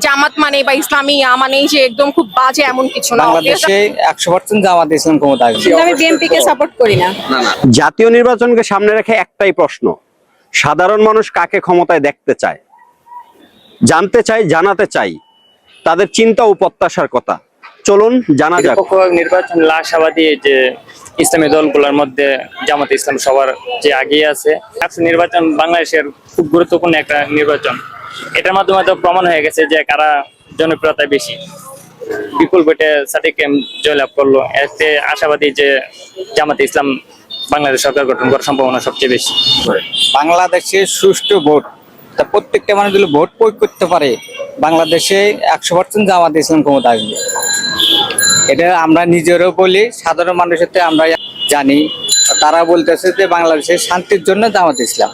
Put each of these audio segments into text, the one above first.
জামাত মানে বা ইসলামী মানে যে একদম খুব বাজে এমন কিছু না। বাংলাদেশে 100% জামাত ইসলাম ক্ষমতা আসবে। আমি বিএনপি কে সাপোর্ট করি না। জাতীয় নির্বাচনকে সামনে রেখে একটাই প্রশ্ন, সাধারণ মানুষ কাকে ক্ষমতায় দেখতে চায়? জানতে চাই, জানাতে চাই তাদের চিন্তা ও প্রত্যাশার কথা। চলুন জানা যাক। নির্বাচন আশাবাদী যে ইসলামী দলগুলোর মধ্যে জামাত ইসলাম সবার যে আগিয়ে আছে। নির্বাচন বাংলাদেশের খুব গুরুত্বপূর্ণ একটা নির্বাচন। এটার মাধ্যমে তো প্রমাণ হয়ে গেছে যে কারা জনপ্রিয়তা বেশি। বিপুল ভোটে সাদিক জয়লাভ করলো। এতে আশাবাদী যে জামাত ইসলাম বাংলাদেশ সরকার গঠন করার সম্ভাবনা সবচেয়ে বেশি। বাংলাদেশের সুষ্ঠু ভোট, তা প্রত্যেকটা মানুষ যদি ভোট প্রয়োগ করতে পারে, বাংলাদেশে 100% জামাত ইসলাম ক্ষমতা আসবে। এটা আমরা নিজেরও বলি, সাধারণ মানুষের আমরা জানি, তারা বলতেছে যে বাংলাদেশের শান্তির জন্য জামাত ইসলাম।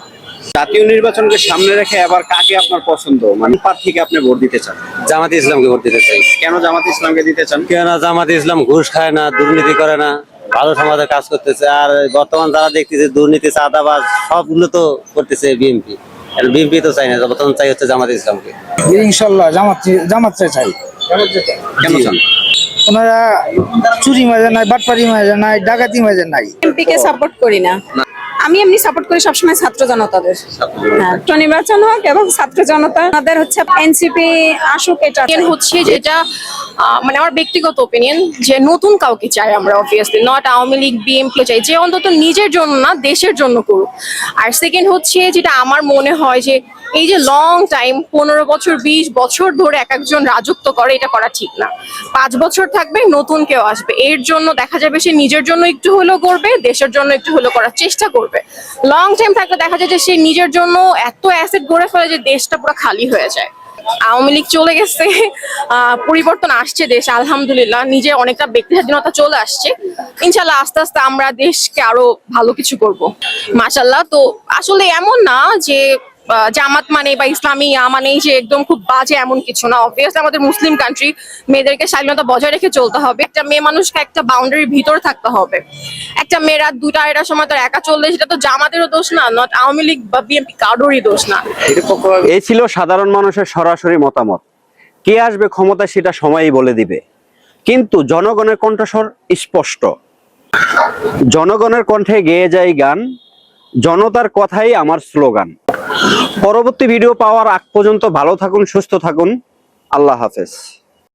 জাতীয় নির্বাচনকে সামনে রেখে এবার কাকে আপনার পছন্দ, মানে প্রার্থীকে আপনি ভোট দিতে চান? জামাত ইসলামকে ভোট দিতে চাই। কেন জামাত ইসলামকে দিতে চান? কেন জামাত ইসলাম ঘুষ খায় না, দুর্নীতি করে না, ভালো সমাজে কাজ করতেছে। আর বর্তমান যারা দেখতেছে দুর্নীতি, চাঁদাবাজ সবগুলো তো করতেছে বিএনপি। বিএনপি তো চাই না, বর্তমান চাই হচ্ছে জামাত ইসলামকে। ইনশাল্লাহ জামাত চাই। কেন চান? ওনারা চুরি মাজা নাই, বাটপারি মাজা নাই, ডাকাতি মাজা নাই। বিএনপি কে সাপোর্ট করি না। আমি এমনি সাপোর্ট করি সবসময় ছাত্র জনতাদের। হ্যাঁ, তো নির্বাচন হোক এবং ছাত্র জনতা আমাদের হচ্ছে এনসিপি আসুক। এটা হচ্ছে যেটা মানে আমার ব্যক্তিগত ওপিনিয়ন, যে নতুন কাউকে চাই আমরা, obviously not Awami League BNP চাই, যে অন্তত নিজের জন্য না দেশের জন্য করুক। আর সেকেন্ড হচ্ছে যেটা আমার মনে হয় যে এই যে লং টাইম 15 বছর 20 বছর ধরে এক একজন রাজত্ব করে, এটা করা ঠিক না। 5 বছর থাকবে, নতুন কেউ আসবে, এর জন্য দেখা যাবে সে নিজের জন্য একটু হলেও করবে, দেশের জন্য একটু হলেও করার চেষ্টা করবে। লং টাইম থাকলে দেখা যায় যে সে নিজের জন্য এত অ্যাসেট গড়ে ফেলে যে দেশটা পুরো খালি হয়ে যায়। আওয়ামী লীগ চলে গেছে, পরিবর্তন আসছে দেশ আলহামদুলিল্লাহ, নিজে অনেকটা ব্যক্তি স্বাধীনতা চলে আসছে। ইনশাল্লাহ আস্তে আস্তে আমরা দেশকে আরো ভালো কিছু করব মাশাল্লাহ। তো আসলে এমন না যে জামাত মানে বা ইসলামী মানে যে একদম খুব বাজে এমন কিছু না। অবভিয়াসলি আমাদের মুসলিম কান্ট্রি, মেয়েদেরকে স্বাধীনতা বজায় রেখে চলতে হবে। একটা মেয়ে মানুষকে একটা বাউন্ডারির ভিতর থাকতে হবে। একটা মেয়ে রাত 2টা-2টার সময় তার একা চললে সেটা তো জামাতেরও দোষ না, নট আওয়ামী লীগ বা বিএনপি কারোরই দোষ না। এই ছিল সাধারণ মানুষের সরাসরি মতামত। কে আসবে ক্ষমতায় সেটা সময়ই বলে দিবে, কিন্তু জনগণের কণ্ঠস্বর স্পষ্ট। জনগণের কণ্ঠে গেয়ে যায় গান, জনতার কথাই আমার স্লোগান। পরবর্তী ভিডিও পাওয়ার আগ পর্যন্ত ভালো থাকুন, সুস্থ থাকুন। আল্লাহ হাফেজ।